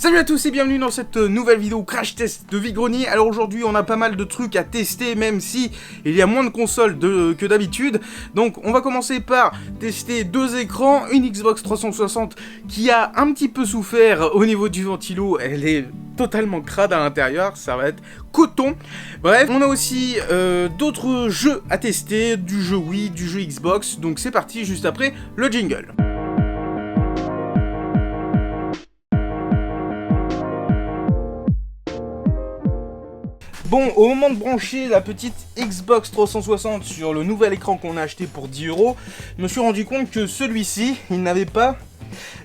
Salut à tous et bienvenue dans cette nouvelle vidéo crash test de Vide-Grenier. Alors aujourd'hui on a pas mal de trucs à tester, même si il y a moins de consoles que d'habitude. Donc on va commencer par tester deux écrans, une Xbox 360 qui a un petit peu souffert au niveau du ventilo, elle est totalement crade à l'intérieur, ça va être coton. Bref, on a aussi d'autres jeux à tester, du jeu Wii, du jeu Xbox, donc c'est parti juste après le jingle. Bon, au moment de brancher la petite Xbox 360 sur le nouvel écran qu'on a acheté pour 10€, je me suis rendu compte que celui-ci, il n'avait pas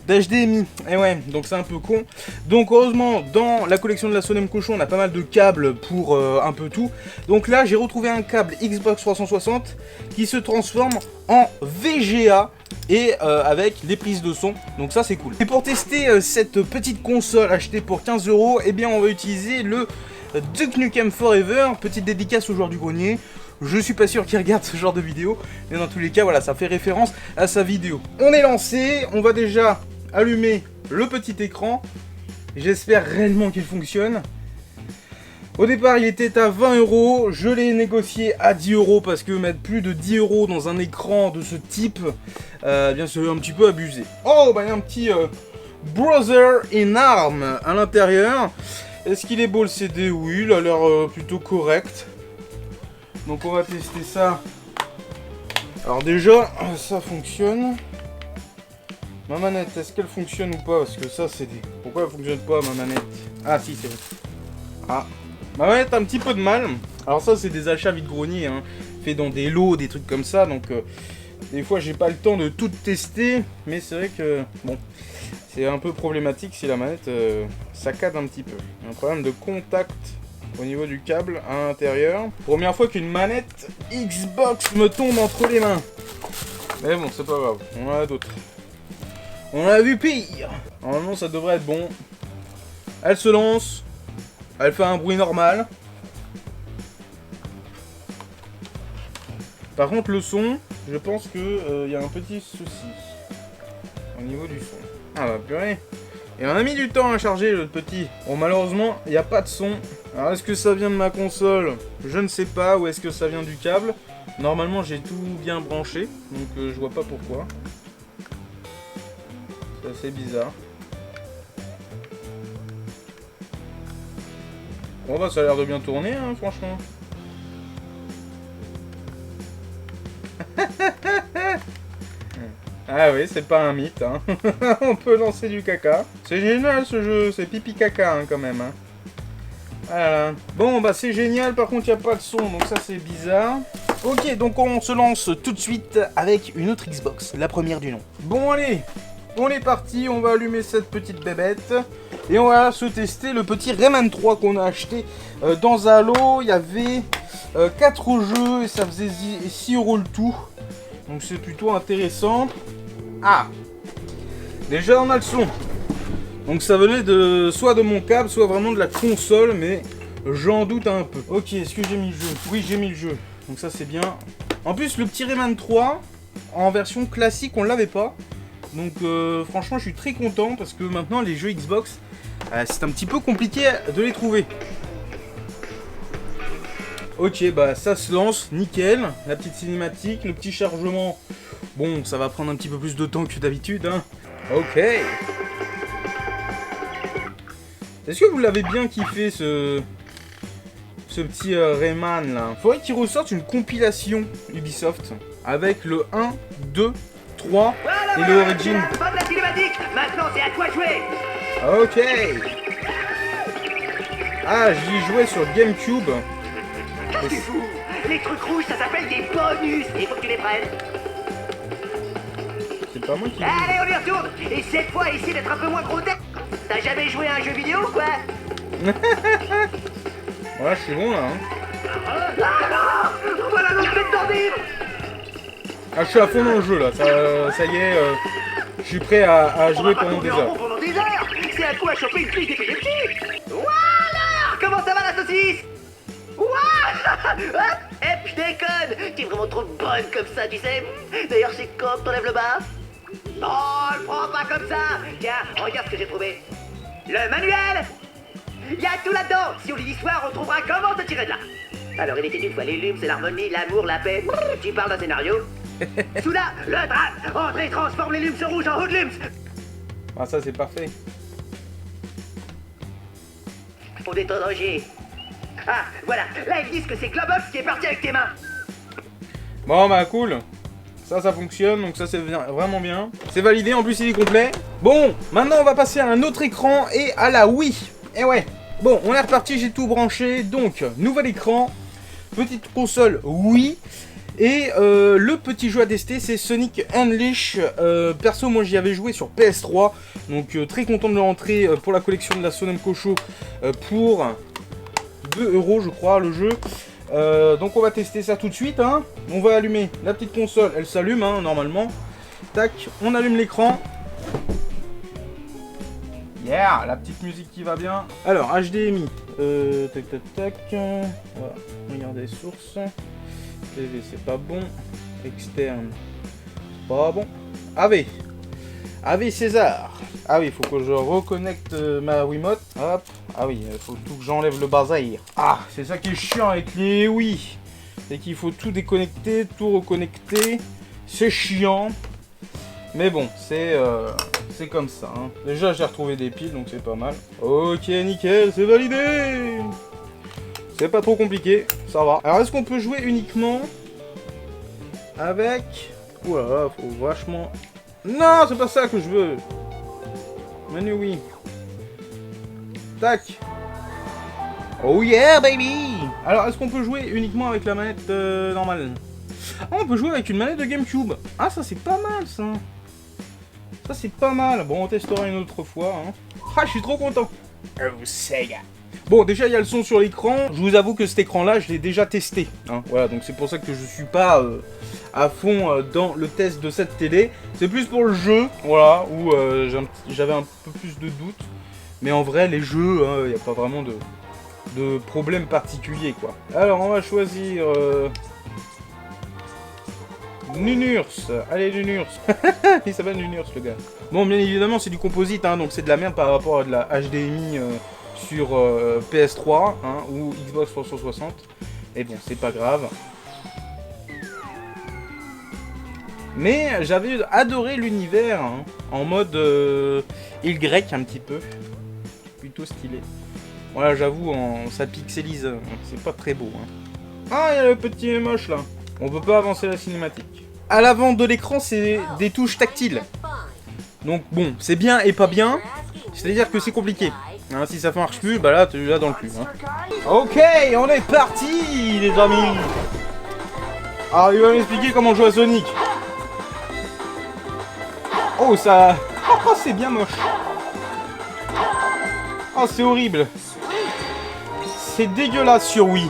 d'HDMI. Et ouais, donc c'est un peu con. Donc heureusement, dans la collection de la Sonem Cochon, on a pas mal de câbles pour un peu tout. Donc là, j'ai retrouvé un câble Xbox 360 qui se transforme en VGA et avec les prises de son, donc ça c'est cool. Et pour tester cette petite console achetée pour 15€, eh bien on va utiliser le Duke Nukem Forever, petite dédicace au joueur du grenier. Je suis pas sûr qu'il regarde ce genre de vidéo, mais dans tous les cas, voilà, ça fait référence à sa vidéo. On est lancé, on va déjà allumer le petit écran. J'espère réellement qu'il fonctionne. Au départ, il était à 20€, je l'ai négocié à 10€ parce que mettre plus de 10€ dans un écran de ce type, bien c'est un petit peu abusé. Oh, bah il y a un petit Brother in Arms à l'intérieur. Est-ce qu'il est beau le CD? Oui, il a l'air plutôt correct. Donc on va tester ça. Alors déjà, ça fonctionne. Ma manette, est-ce qu'elle fonctionne ou pas? Parce que ça c'est des... Pourquoi elle fonctionne pas ma manette? Ah si, c'est vrai. Ah, ma manette a un petit peu de mal. Alors ça c'est des achats vide-grenier, hein, fait dans des lots, des trucs comme ça. Donc des fois j'ai pas le temps de tout tester. Mais c'est vrai que, bon... C'est un peu problématique si la manette saccade un petit peu. Il y a un problème de contact au niveau du câble à l'intérieur. Première fois qu'une manette Xbox me tombe entre les mains. Mais bon, c'est pas grave, on en a d'autres. On a vu pire. Normalement, ça devrait être bon. Elle se lance. Elle fait un bruit normal. Par contre, le son, je pense que y a un petit souci au niveau du son. Ah bah purée. Et on a mis du temps à charger le petit. Bon, malheureusement, il n'y a pas de son. Alors est-ce que ça vient de ma console? Je ne sais pas. Ou est-ce que ça vient du câble? Normalement j'ai tout bien branché, donc je vois pas pourquoi. C'est assez bizarre. Bon bah ça a l'air de bien tourner, hein, franchement. Ah oui, c'est pas un mythe, hein. On peut lancer du caca. C'est génial ce jeu, c'est pipi caca hein, quand même. Hein. Voilà. Bon bah c'est génial, par contre il n'y a pas de son, donc ça c'est bizarre. Ok, donc on se lance tout de suite avec une autre Xbox, la première du nom. Bon allez, on est parti, on va allumer cette petite bébête. Et on va se tester le petit Rayman 3 qu'on a acheté dans un lot. Il y avait 4 jeux et ça faisait 6€ le tout. Donc c'est plutôt intéressant. Ah, déjà on a le son. Donc ça venait de soit de mon câble, soit vraiment de la console, mais j'en doute un peu. Ok, est-ce que j'ai mis le jeu? Oui, j'ai mis le jeu. Donc ça c'est bien. En plus le petit Rayman 3, en version classique, on l'avait pas. Donc franchement je suis très content parce que maintenant les jeux Xbox, c'est un petit peu compliqué de les trouver. Ok, bah ça se lance, nickel. La petite cinématique, le petit chargement. Bon, ça va prendre un petit peu plus de temps que d'habitude, hein. Ok. Est-ce que vous l'avez bien kiffé, ce petit Rayman, là? Faudrait qu'il ressorte une compilation Ubisoft avec le 1, 2, 3 et le Origin. Maintenant, c'est à toi de jouer. Ok. Ah, j'y jouais sur GameCube. C'est fou. Les trucs rouges, ça s'appelle des bonus. Il faut que tu les prennes. C'est pas moi qui... Allez, on y retourne. Et cette fois, essaie d'être un peu moins gros tête. T'as jamais joué à un jeu vidéo ou quoi? Ouais, je suis bon là. Hein. Ah non. Voilà notre tête d'ordure. Ah, je suis à fond dans le jeu là. Ça y est, je suis prêt à jouer pendant des heures. Pendant des heures. C'est à quoi choper une clique des petits. Voilà. Comment ça va la saucisse? Ouah. Eh, je déconne. T'es vraiment trop bonne comme ça, tu sais. D'ailleurs, c'est quand que t'enlèves le bas? Non, le prends pas comme ça. Tiens, regarde ce que j'ai trouvé. Le manuel. Il y a tout là-dedans. Si on lit l'histoire, on trouvera comment te tirer de là. Alors il était une fois les lumes, c'est l'harmonie, l'amour, la paix. Tu parles d'un scénario. Soudain, le drame. André transforme les lumes rouges en hoodlums. Ah ça c'est parfait. Faut détologer. Ah, voilà. Là, ils disent que c'est Globox qui est parti avec tes mains. Bon bah cool. Ça fonctionne, donc ça c'est vraiment bien. C'est validé, en plus il est complet. Bon, maintenant on va passer à un autre écran et à la Wii. Et ouais. Bon, on est reparti, j'ai tout branché. Donc, nouvel écran. Petite console Wii. Et le petit jeu à tester, c'est Sonic Unleashed. Perso, moi j'y avais joué sur PS3. Donc très content de le rentrer pour la collection de la Sonemco Show pour 2 € je crois le jeu. Donc on va tester ça tout de suite. Hein. On va allumer la petite console, elle s'allume hein, normalement. Tac, on allume l'écran. Yeah, la petite musique qui va bien. Alors, HDMI. Tac, tac, tac. Voilà, regardez les sources. TV, c'est pas bon. Externe, c'est pas bon. AV. AV César. Ah oui, il faut que je reconnecte ma Wiimote. Hop. Ah oui, il faut tout que j'enlève le bazar. Ah, c'est ça qui est chiant avec les Wii. C'est qu'il faut tout déconnecter, tout reconnecter. C'est chiant. Mais bon, c'est comme ça. Hein. Déjà, j'ai retrouvé des piles, donc c'est pas mal. Ok, nickel, c'est validé. C'est pas trop compliqué, ça va. Alors, est-ce qu'on peut jouer uniquement avec... Ouh là là, faut vachement... Non, c'est pas ça que je veux. Menu oui. Tac. Oh yeah, baby. Alors, est-ce qu'on peut jouer uniquement avec la manette normale? Ah, on peut jouer avec une manette de GameCube. Ah, ça, c'est pas mal, ça. Ça, c'est pas mal. Bon, on testera une autre fois. Hein. Ah, je suis trop content. Oh, Sega. Bon, déjà, il y a le son sur l'écran. Je vous avoue que cet écran-là, je l'ai déjà testé. Hein. Voilà, donc c'est pour ça que je suis pas à fond dans le test de cette télé. C'est plus pour le jeu, voilà, où j'avais un peu plus de doutes. Mais en vrai, les jeux, il n'y a pas vraiment de problème particulier, quoi. Alors, on va choisir... Nunurs, allez Nunurs. Il s'appelle Nunurs le gars. Bon, bien évidemment c'est du composite, hein, donc c'est de la merde par rapport à de la HDMI sur PS3 hein, ou Xbox 360. Et bon, c'est pas grave. Mais j'avais adoré l'univers hein, en mode île grecque un petit peu. Plutôt stylé. Voilà, j'avoue, ça pixelise, c'est pas très beau. Hein. Ah, il y a le petit moche là. On peut pas avancer la cinématique. À l'avant de l'écran, c'est des touches tactiles. Donc bon, c'est bien et pas bien. C'est-à-dire que c'est compliqué. Hein, si ça marche plus, bah là, tu l'as dans le cul. Hein. Ok, on est parti, les amis. Alors, il va m'expliquer comment jouer à Sonic. Oh, ça... Oh, c'est bien moche. Oh, c'est horrible. C'est dégueulasse sur Wii.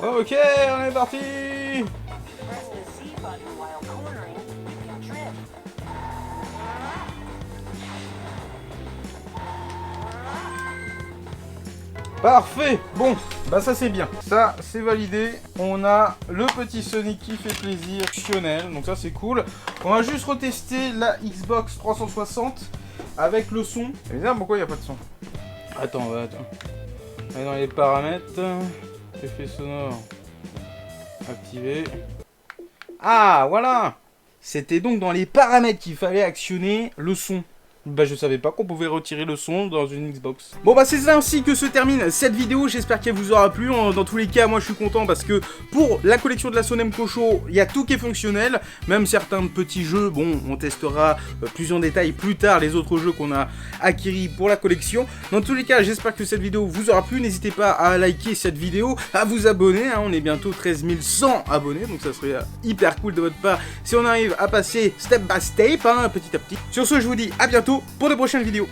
Ok, on est parti. Parfait. Bon, bah ça c'est bien. Ça c'est validé. On a le petit Sonic qui fait plaisir, fonctionnel. Donc ça c'est cool. On va juste retester la Xbox 360 avec le son. C'est bizarre, pourquoi il n'y a pas de son? Attends. On est dans les paramètres. Effet sonore activé. Ah, voilà. C'était donc dans les paramètres qu'il fallait actionner le son. Bah je savais pas qu'on pouvait retirer le son dans une Xbox. Bon bah c'est ainsi que se termine cette vidéo, j'espère qu'elle vous aura plu. Dans tous les cas moi je suis content parce que pour la collection de la Sonemco Show, il y a tout qui est fonctionnel. Même certains petits jeux, bon on testera plus en détail plus tard les autres jeux qu'on a acquis pour la collection. Dans tous les cas j'espère que cette vidéo vous aura plu, n'hésitez pas à liker cette vidéo, à vous abonner, hein. On est bientôt 13 100 abonnés, donc ça serait hyper cool de votre part si on arrive à passer step by step, hein, petit à petit. Sur ce je vous dis à bientôt pour de prochaines vidéos.